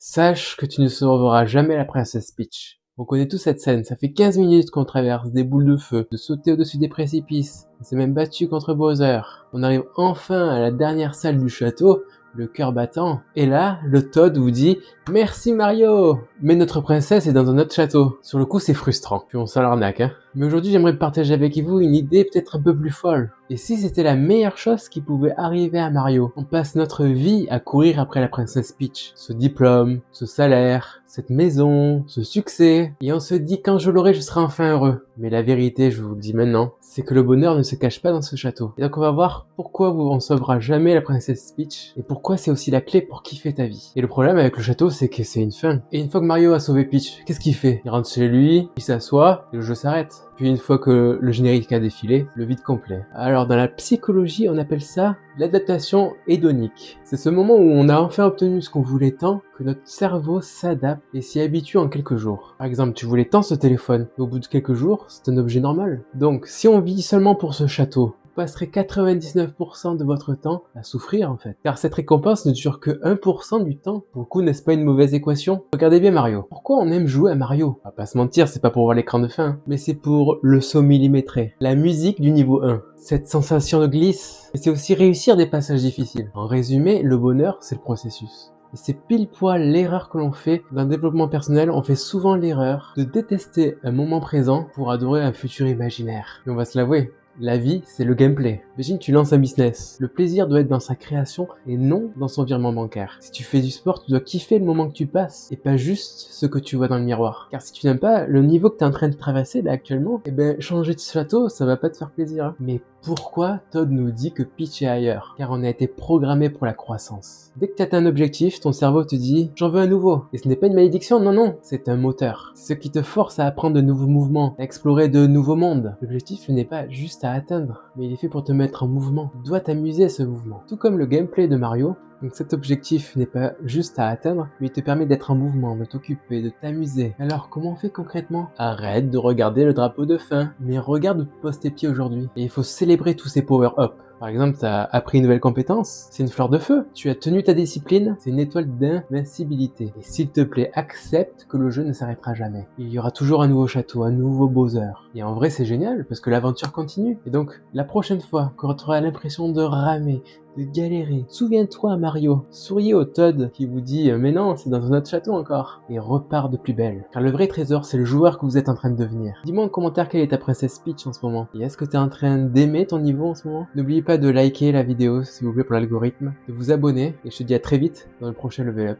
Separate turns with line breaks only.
Sache que tu ne sauveras jamais la princesse Peach. On connaît tous cette scène, ça fait 15 minutes qu'on traverse des boules de feu, de sauter au-dessus des précipices. On s'est même battu contre Bowser. On arrive enfin à la dernière salle du château, le cœur battant. Et là, le Toad vous dit « Merci Mario !» Mais notre princesse est dans un autre château. Sur le coup, c'est frustrant. Puis on sent l'arnaque, hein. Mais aujourd'hui, j'aimerais partager avec vous une idée peut-être un peu plus folle. Et si c'était la meilleure chose qui pouvait arriver à Mario? On passe notre vie à courir après la princesse Peach. Ce diplôme, ce salaire, cette maison, ce succès. Et on se dit quand je l'aurai, je serai enfin heureux. Mais la vérité, je vous le dis maintenant, c'est que le bonheur ne se cache pas dans ce château. Et donc on va voir pourquoi on sauvera jamais la princesse Peach. Et pourquoi c'est aussi la clé pour kiffer ta vie. Et le problème avec le château, c'est que c'est une fin. Et une fois que Mario a sauvé Peach, qu'est-ce qu'il fait? Il rentre chez lui, il s'assoit, et le jeu s'arrête. Puis une fois que le générique a défilé, le vide complet. Alors dans la psychologie, on appelle ça l'adaptation hédonique. C'est ce moment où on a enfin obtenu ce qu'on voulait tant que notre cerveau s'adapte et s'y habitue en quelques jours. Par exemple, tu voulais tant ce téléphone, et au bout de quelques jours, c'est un objet normal. Donc si on vit seulement pour ce château, vous passerez 99% de votre temps à souffrir en fait. Car cette récompense ne dure que 1% du temps. Pour le coup, n'est-ce pas une mauvaise équation? Regardez bien Mario. Pourquoi on aime jouer à Mario? On va pas se mentir, c'est pas pour voir l'écran de fin, mais c'est pour le saut millimétré. La musique du niveau 1. Cette sensation de glisse. Et c'est aussi réussir des passages difficiles. En résumé, le bonheur, c'est le processus. Et c'est pile poil l'erreur que l'on fait dans le développement personnel. On fait souvent l'erreur de détester un moment présent pour adorer un futur imaginaire. Mais on va se l'avouer, la vie, c'est le gameplay. Imagine, tu lances un business. Le plaisir doit être dans sa création et non dans son virement bancaire. Si tu fais du sport, tu dois kiffer le moment que tu passes et pas juste ce que tu vois dans le miroir. Car si tu n'aimes pas le niveau que tu es en train de traverser là actuellement, eh ben changer de château, ça va pas te faire plaisir. Hein. Mais pourquoi Toad nous dit que Peach est ailleurs? Car on a été programmé pour la croissance. Dès que tu atteins un objectif, ton cerveau te dit « j'en veux un nouveau ». Et ce n'est pas une malédiction, non non, c'est un moteur. Ce qui te force à apprendre de nouveaux mouvements, à explorer de nouveaux mondes. L'objectif n'est pas juste à atteindre, mais il est fait pour te mettre en mouvement. Tu dois t'amuser à ce mouvement. Tout comme le gameplay de Mario, donc cet objectif n'est pas juste à atteindre, mais il te permet d'être en mouvement, de t'occuper, de t'amuser. Alors comment on fait concrètement? Arrête de regarder le drapeau de fin, mais regarde où tu poses tes pieds aujourd'hui. Et il faut célébrer tous ces power-up. Par exemple, tu as appris une nouvelle compétence, c'est une fleur de feu. Tu as tenu ta discipline, c'est une étoile d'invincibilité. Et s'il te plaît, accepte que le jeu ne s'arrêtera jamais. Il y aura toujours un nouveau château, un nouveau Bowser. Et en vrai, c'est génial, parce que l'aventure continue. Et donc, la prochaine fois, quand tu auras l'impression de ramer, de galérer, souviens-toi Mario, souriez au Toad qui vous dit « mais non, c'est dans un autre château encore » et repart de plus belle. Car le vrai trésor, c'est le joueur que vous êtes en train de devenir. Dis-moi en commentaire quelle est ta princesse Peach en ce moment. Et est-ce que tu es en train d'aimer ton niveau en ce moment? N'oubliez pas de liker la vidéo s'il vous plaît pour l'algorithme, de vous abonner et je te dis à très vite dans le prochain Level Up.